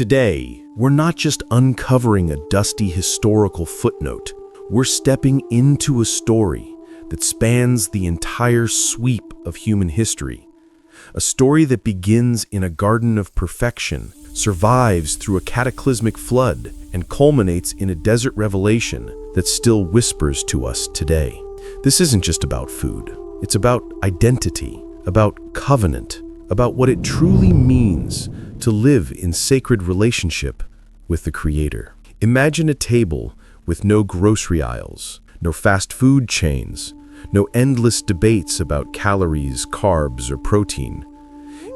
Today, we're not just uncovering a dusty historical footnote. We're stepping into a story that spans the entire sweep of human history. A story that begins in a garden of perfection, survives through a cataclysmic flood, and culminates in a desert revelation that still whispers to us today. This isn't just about food. It's about identity, about covenant, about what it truly means to live in sacred relationship with the Creator. Imagine a table with no grocery aisles, no fast food chains, no endless debates about calories, carbs, or protein.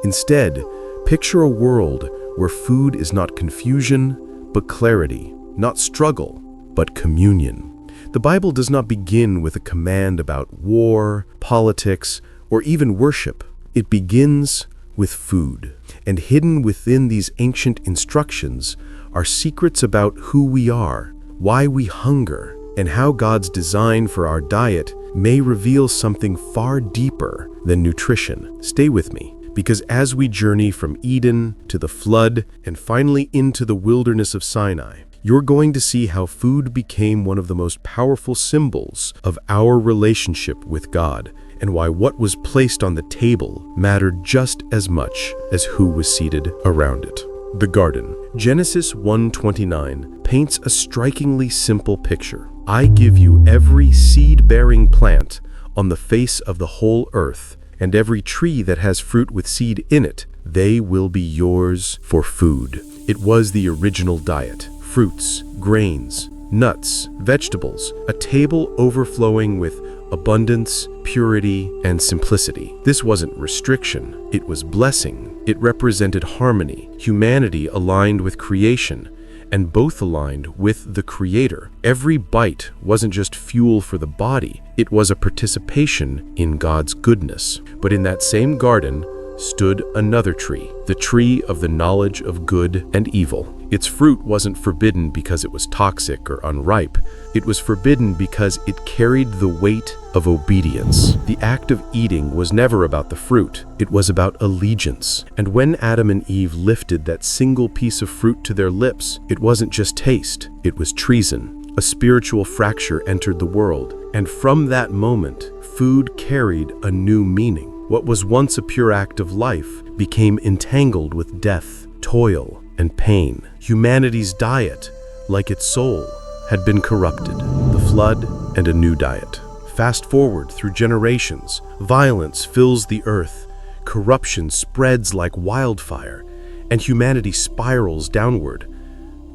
Instead, picture a world where food is not confusion, but clarity, not struggle, but communion. The Bible does not begin with a command about war, politics, or even worship. It begins with food. And hidden within these ancient instructions are secrets about who we are, why we hunger, and how God's design for our diet may reveal something far deeper than nutrition. Stay with me, because as we journey from Eden to the flood and finally into the wilderness of Sinai, you're going to see how food became one of the most powerful symbols of our relationship with God, and why what was placed on the table mattered just as much as who was seated around it. The garden. Genesis 1:29 paints a strikingly simple picture. I give you every seed-bearing plant on the face of the whole earth, and every tree that has fruit with seed in it. They will be yours for food. It was the original diet. Fruits, grains, nuts, vegetables, a table overflowing with abundance, purity, and simplicity. This wasn't restriction, it was blessing. It represented harmony, humanity aligned with creation, and both aligned with the Creator. Every bite wasn't just fuel for the body, it was a participation in God's goodness. But in that same garden stood another tree, the tree of the knowledge of good and evil. Its fruit wasn't forbidden because it was toxic or unripe. It was forbidden because it carried the weight of obedience. The act of eating was never about the fruit. It was about allegiance. And when Adam and Eve lifted that single piece of fruit to their lips, it wasn't just taste, it was treason. A spiritual fracture entered the world. And from that moment, food carried a new meaning. What was once a pure act of life became entangled with death, toil, and pain. Humanity's diet, like its soul, had been corrupted. The flood and a new diet. Fast forward through generations, violence fills the earth, corruption spreads like wildfire, and humanity spirals downward.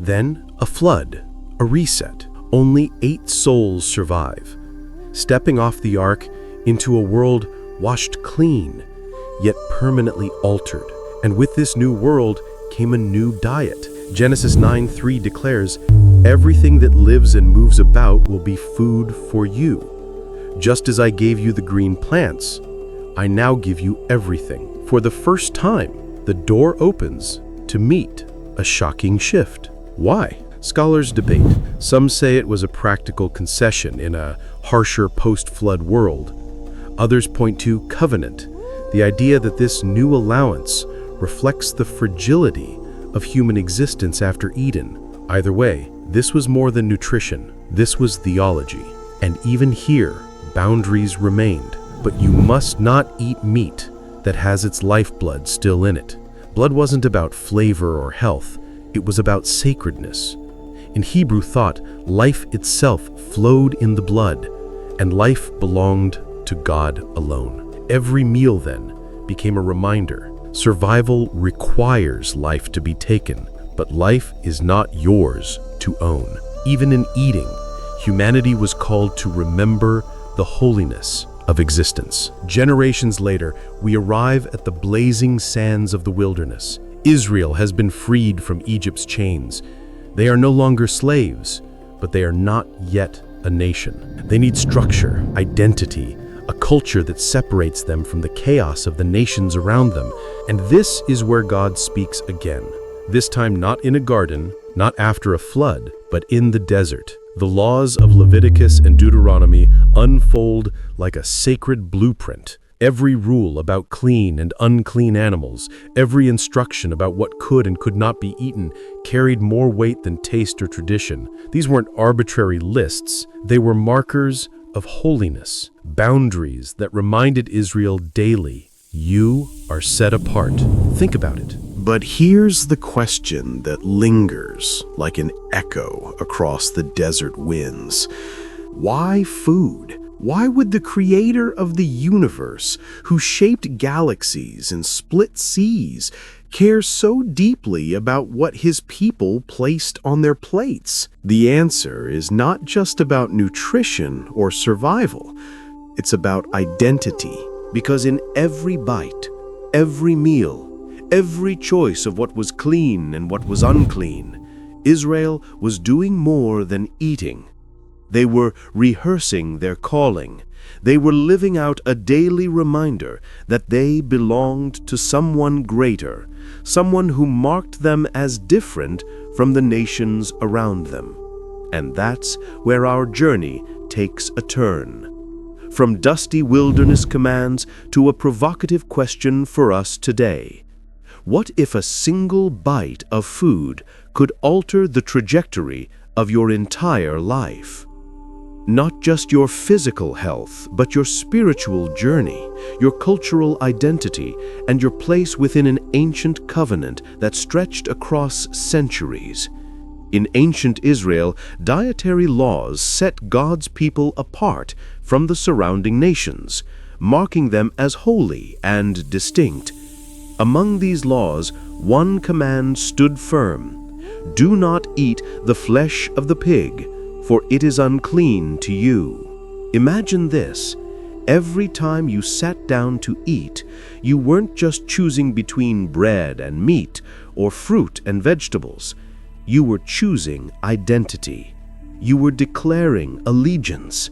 Then a flood, a reset. Only 8 souls survive, stepping off the ark into a world washed clean, yet permanently altered. And with this new world came a new diet. Genesis 9:3 declares, everything that lives and moves about will be food for you. Just as I gave you the green plants, I now give you everything. For the first time, the door opens to meet a shocking shift. Why? Scholars debate. Some say it was a practical concession in a harsher post-flood world. Others point to covenant, the idea that this new allowance reflects the fragility of human existence after Eden. Either way, this was more than nutrition. This was theology. And even here, boundaries remained. But you must not eat meat that has its lifeblood still in it. Blood wasn't about flavor or health. It was about sacredness. In Hebrew thought, life itself flowed in the blood, and life belonged to God alone. Every meal then became a reminder. Survival requires life to be taken, but life is not yours to own. Even in eating, humanity was called to remember the holiness of existence. Generations later, we arrive at the blazing sands of the wilderness. Israel has been freed from Egypt's chains. They are no longer slaves, but they are not yet a nation. They need structure, identity, a culture that separates them from the chaos of the nations around them. And this is where God speaks again. This time not in a garden, not after a flood, but in the desert. The laws of Leviticus and Deuteronomy unfold like a sacred blueprint, Every rule about clean and unclean animals, every instruction about what could and could not be eaten, carried more weight than taste or tradition. These weren't arbitrary lists. They were markers of holiness, boundaries that reminded Israel daily, you are set apart. Think about it. But here's the question that lingers like an echo across the desert winds. Why food? Why would the creator of the universe, who shaped galaxies and split seas, care so deeply about what his people placed on their plates? The answer is not just about nutrition or survival. It's about identity. Because in every bite, every meal, every choice of what was clean and what was unclean, Israel was doing more than eating. They were rehearsing their calling. They were living out a daily reminder that they belonged to someone greater, someone who marked them as different from the nations around them. And that's where our journey takes a turn. From dusty wilderness commands to a provocative question for us today. What if a single bite of food could alter the trajectory of your entire life? Not just your physical health, but your spiritual journey, your cultural identity, and your place within an ancient covenant that stretched across centuries. In ancient Israel, dietary laws set God's people apart from the surrounding nations, marking them as holy and distinct. Among these laws, one command stood firm: do not eat the flesh of the pig, for it is unclean to you. Imagine this. Every time you sat down to eat, you weren't just choosing between bread and meat or fruit and vegetables. You were choosing identity. You were declaring allegiance.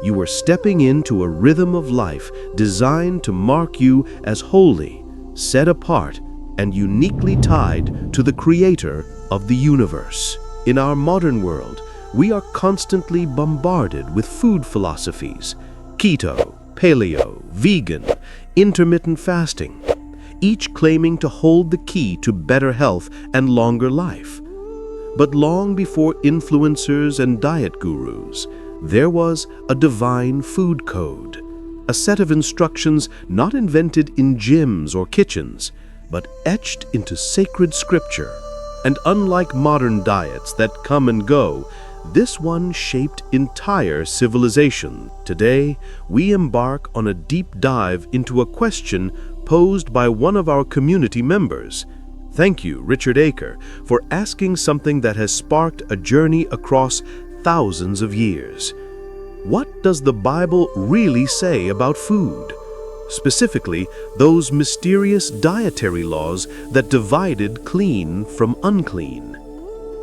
You were stepping into a rhythm of life designed to mark you as holy, set apart, and uniquely tied to the Creator of the universe. In our modern world, we are constantly bombarded with food philosophies: keto, paleo, vegan, intermittent fasting, each claiming to hold the key to better health and longer life. But long before influencers and diet gurus, there was a divine food code, a set of instructions not invented in gyms or kitchens, but etched into sacred scripture. And unlike modern diets that come and go, this one shaped entire civilization. Today, we embark on a deep dive into a question posed by one of our community members. Thank you, Richardaker, for asking something that has sparked a journey across thousands of years. What does the Bible really say about food? Specifically, those mysterious dietary laws that divided clean from unclean.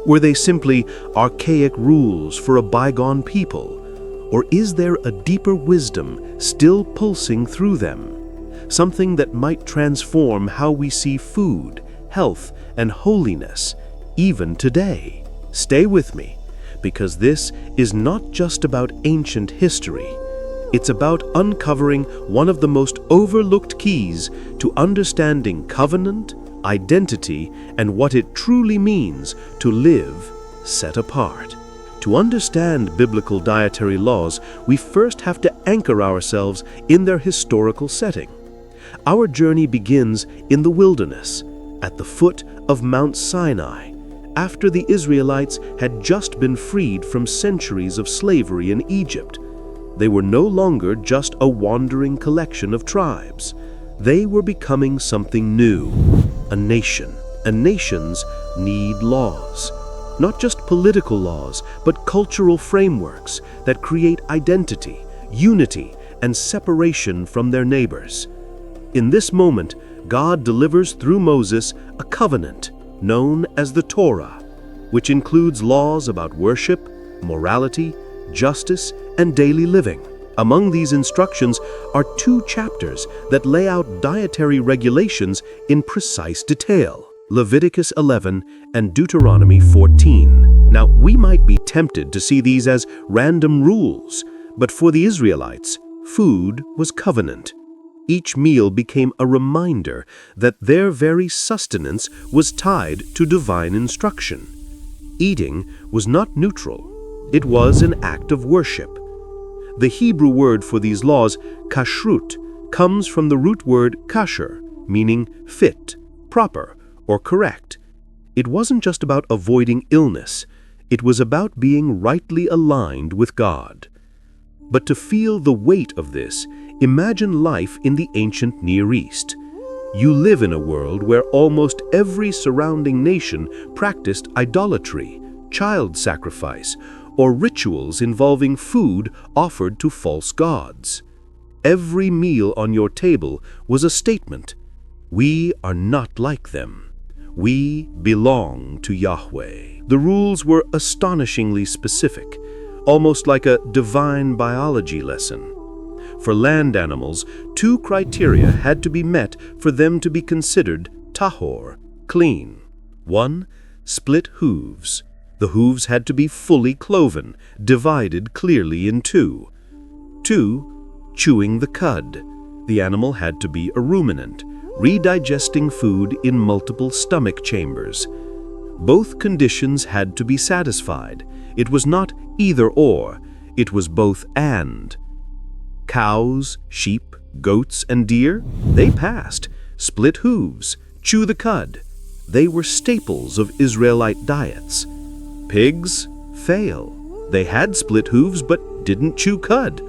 Were they simply archaic rules for a bygone people? Or is there a deeper wisdom still pulsing through them? Something that might transform how we see food, health, and holiness, even today. Stay with me, because this is not just about ancient history. It's about uncovering one of the most overlooked keys to understanding covenant, identity, and what it truly means to live set apart. To understand biblical dietary laws, we first have to anchor ourselves in their historical setting. Our journey begins in the wilderness, at the foot of Mount Sinai, after the Israelites had just been freed from centuries of slavery in Egypt. They were no longer just a wandering collection of tribes. They were becoming something new, a nation. And nations need laws. Not just political laws, but cultural frameworks that create identity, unity, and separation from their neighbors. In this moment, God delivers through Moses a covenant known as the Torah, which includes laws about worship, morality, justice, and daily living. Among these instructions are 2 chapters that lay out dietary regulations in precise detail: Leviticus 11 and Deuteronomy 14. Now, we might be tempted to see these as random rules, but for the Israelites, food was covenant. Each meal became a reminder that their very sustenance was tied to divine instruction. Eating was not neutral. It was an act of worship. The Hebrew word for these laws, kashrut, comes from the root word kosher, meaning fit, proper, or correct. It wasn't just about avoiding illness. It was about being rightly aligned with God. But to feel the weight of this, imagine life in the ancient Near East. You live in a world where almost every surrounding nation practiced idolatry, child sacrifice, or rituals involving food offered to false gods. Every meal on your table was a statement. We are not like them. We belong to Yahweh. The rules were astonishingly specific, almost like a divine biology lesson. For land animals, 2 criteria had to be met for them to be considered tahor, clean. 1. Split hooves. The hooves had to be fully cloven, divided clearly in 2. 2. Chewing the cud. The animal had to be a ruminant, redigesting food in multiple stomach chambers. Both conditions had to be satisfied. It was not either or, it was both and. Cows, sheep, goats, and deer, they passed. Split hooves, chew the cud. They were staples of Israelite diets. Pigs, fail. They had split hooves but didn't chew cud.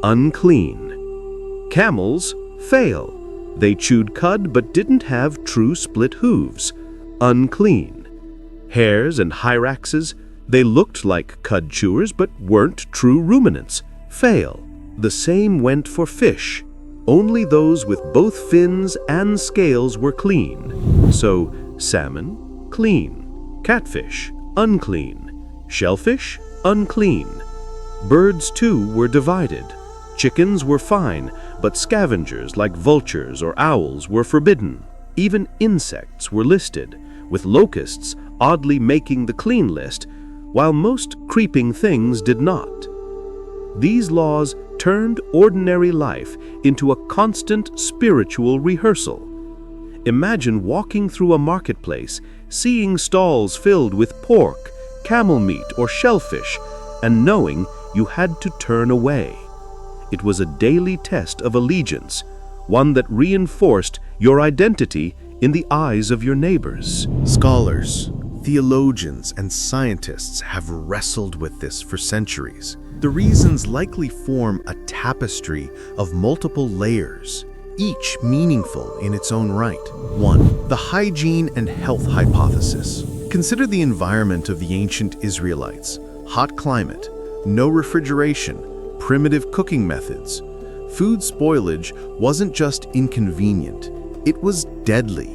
Unclean. Camels, fail. They chewed cud but didn't have true split hooves. Unclean. Hares and hyraxes, they looked like cud chewers but weren't true ruminants. Fail. The same went for fish. Only those with both fins and scales were clean. So, salmon, clean. Catfish, unclean. Shellfish, unclean. Birds, too, were divided. Chickens were fine, but scavengers like vultures or owls were forbidden. Even insects were listed, with locusts oddly making the clean list, while most creeping things did not. These laws turned ordinary life into a constant spiritual rehearsal. Imagine walking through a marketplace, seeing stalls filled with pork, camel meat, or shellfish, and knowing you had to turn away. It was a daily test of allegiance, one that reinforced your identity in the eyes of your neighbors. Scholars, theologians, and scientists have wrestled with this for centuries. The reasons likely form a tapestry of multiple layers, each meaningful in its own right. 1. The hygiene and health hypothesis. Consider the environment of the ancient Israelites. Hot climate, no refrigeration, primitive cooking methods. Food spoilage wasn't just inconvenient, it was deadly.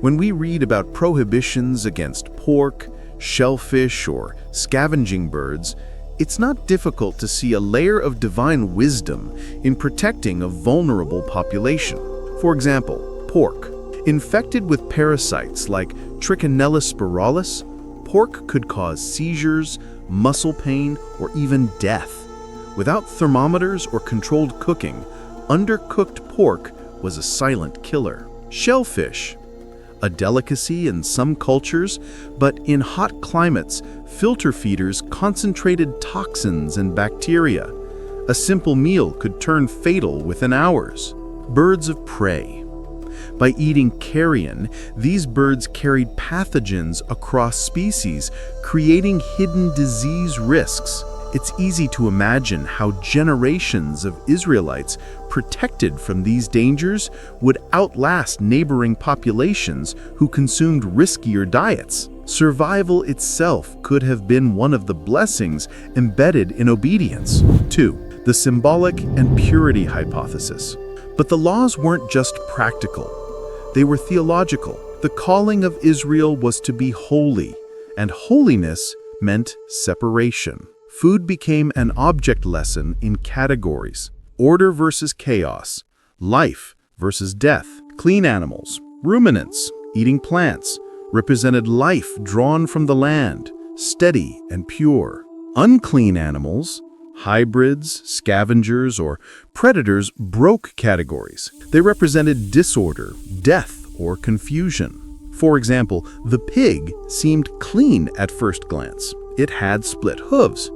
When we read about prohibitions against pork, shellfish, or scavenging birds, it's not difficult to see a layer of divine wisdom in protecting a vulnerable population. For example, pork. Infected with parasites like Trichinella spiralis, pork could cause seizures, muscle pain, or even death. Without thermometers or controlled cooking, undercooked pork was a silent killer. Shellfish. A delicacy in some cultures, but in hot climates, filter feeders concentrated toxins and bacteria. A simple meal could turn fatal within hours. Birds of prey. By eating carrion, these birds carried pathogens across species, creating hidden disease risks. It's easy to imagine how generations of Israelites protected from these dangers would outlast neighboring populations who consumed riskier diets. Survival itself could have been one of the blessings embedded in obedience. 2. The symbolic and purity hypothesis. But the laws weren't just practical. They were theological. The calling of Israel was to be holy, and holiness meant separation. Food became an object lesson in categories: order versus chaos, life versus death. Clean animals, ruminants, eating plants, represented life drawn from the land, steady and pure. Unclean animals, Hybrids, scavengers, or predators broke categories. They represented disorder, death, or confusion. For example, the pig seemed clean at first glance. It had split hooves.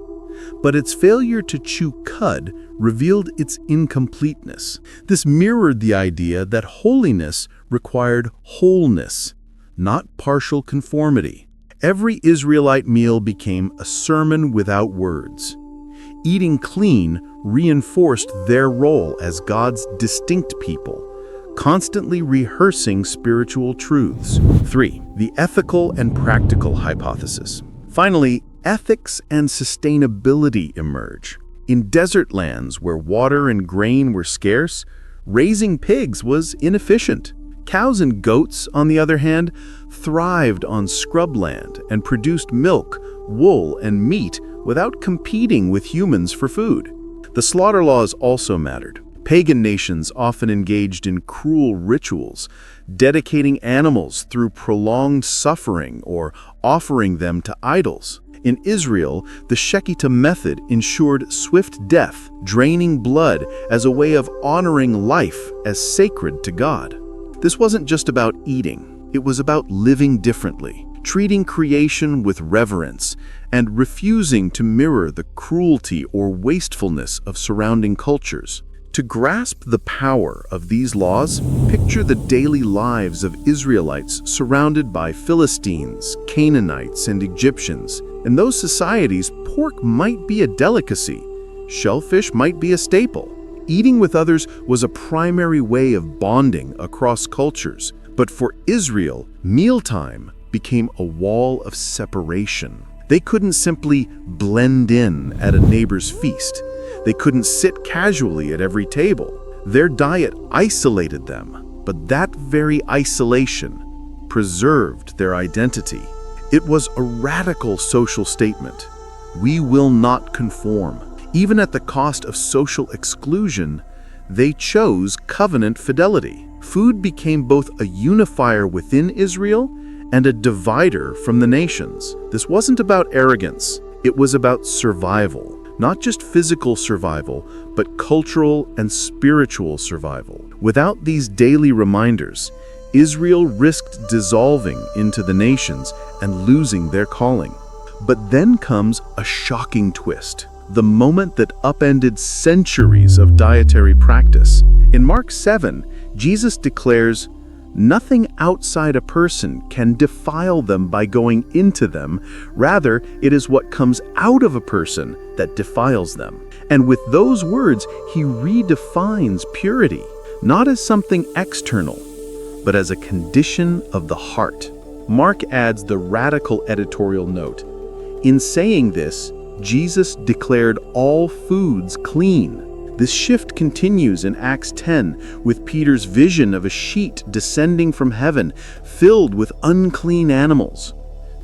But its failure to chew cud revealed its incompleteness. This mirrored the idea that holiness required wholeness, not partial conformity. Every Israelite meal became a sermon without words. Eating clean reinforced their role as God's distinct people, constantly rehearsing spiritual truths. 3. The ethical and practical hypothesis. Finally, ethics and sustainability emerge. In desert lands where water and grain were scarce, raising pigs was inefficient. Cows and goats, on the other hand, thrived on scrubland and produced milk, wool, and meat without competing with humans for food. The slaughter laws also mattered. Pagan nations often engaged in cruel rituals, dedicating animals through prolonged suffering or offering them to idols. In Israel, the Shechita method ensured swift death, draining blood as a way of honoring life as sacred to God. This wasn't just about eating. It was about living differently, treating creation with reverence, and refusing to mirror the cruelty or wastefulness of surrounding cultures. To grasp the power of these laws, picture the daily lives of Israelites surrounded by Philistines, Canaanites, and Egyptians. In those societies, pork might be a delicacy. Shellfish might be a staple. Eating with others was a primary way of bonding across cultures. But for Israel, mealtime became a wall of separation. They couldn't simply blend in at a neighbor's feast. They couldn't sit casually at every table. Their diet isolated them, but that very isolation preserved their identity. It was a radical social statement. We will not conform. Even at the cost of social exclusion, they chose covenant fidelity. Food became both a unifier within Israel and a divider from the nations. This wasn't about arrogance. It was about survival. Not just physical survival, but cultural and spiritual survival. Without these daily reminders, Israel risked dissolving into the nations and losing their calling. But then comes a shocking twist, the moment that upended centuries of dietary practice. In Mark 7, Jesus declares, "Nothing outside a person can defile them by going into them. Rather, it is what comes out of a person that defiles them." And with those words, he redefines purity, not as something external, but as a condition of the heart. Mark adds the radical editorial note. In saying this, Jesus declared all foods clean. This shift continues in Acts 10 with Peter's vision of a sheet descending from heaven filled with unclean animals.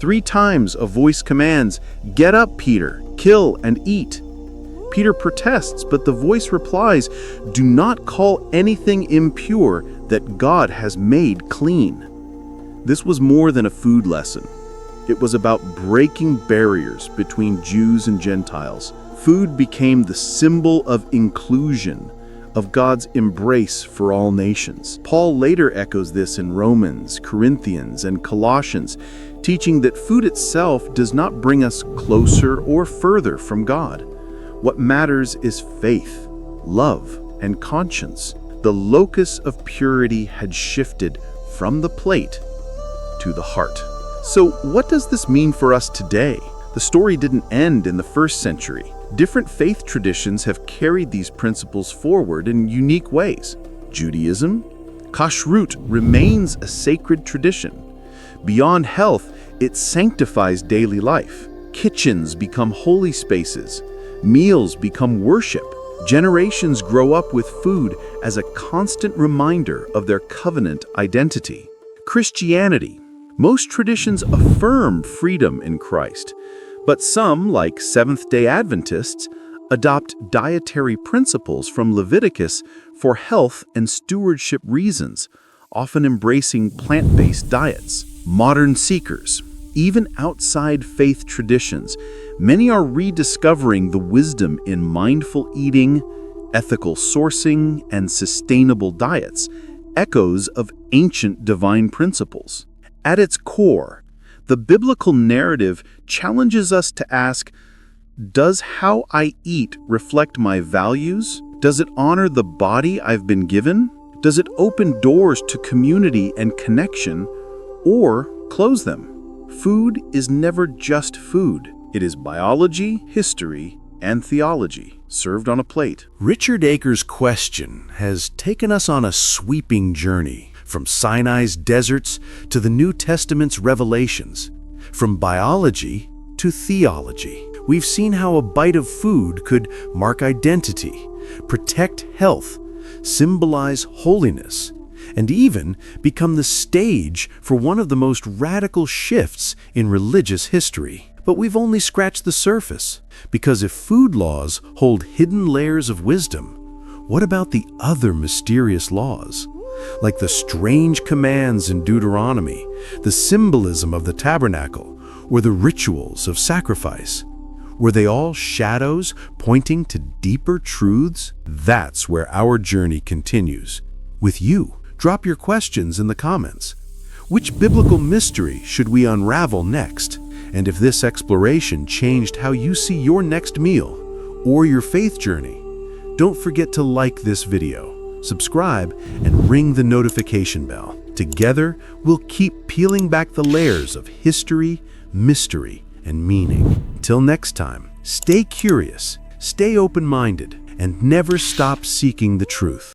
3 times a voice commands, "Get up, Peter, kill and eat." Peter protests, but the voice replies, "Do not call anything impure that God has made clean." This was more than a food lesson. It was about breaking barriers between Jews and Gentiles. Food became the symbol of inclusion, of God's embrace for all nations. Paul later echoes this in Romans, Corinthians, and Colossians, teaching that food itself does not bring us closer or further from God. What matters is faith, love, and conscience. The locus of purity had shifted from the plate to the heart. So what does this mean for us today? The story didn't end in the 1st century. Different faith traditions have carried these principles forward in unique ways. Judaism, kashrut remains a sacred tradition. Beyond health, it sanctifies daily life. Kitchens become holy spaces. Meals become worship. Generations grow up with food as a constant reminder of their covenant identity. Christianity. Most traditions affirm freedom in Christ, but some, like Seventh-day Adventists, adopt dietary principles from Leviticus for health and stewardship reasons, often embracing plant-based diets. Modern seekers. Even outside faith traditions, many are rediscovering the wisdom in mindful eating, ethical sourcing, and sustainable diets, echoes of ancient divine principles. At its core, the biblical narrative challenges us to ask, does how I eat reflect my values? Does it honor the body I've been given? Does it open doors to community and connection, or close them? Food is never just food. It is biology, history, and theology, served on a plate. Richardaker's question has taken us on a sweeping journey, from Sinai's deserts to the New Testament's revelations, from biology to theology. We've seen how a bite of food could mark identity, protect health, symbolize holiness, and even become the stage for one of the most radical shifts in religious history. But we've only scratched the surface, because if food laws hold hidden layers of wisdom, what about the other mysterious laws? Like the strange commands in Deuteronomy, the symbolism of the tabernacle, or the rituals of sacrifice. Were they all shadows pointing to deeper truths? That's where our journey continues. With you, drop your questions in the comments. Which biblical mystery should we unravel next? And if this exploration changed how you see your next meal or your faith journey, don't forget to like this video, subscribe, and ring the notification bell. Together, we'll keep peeling back the layers of history, mystery, and meaning. Until next time, stay curious, stay open-minded, and never stop seeking the truth.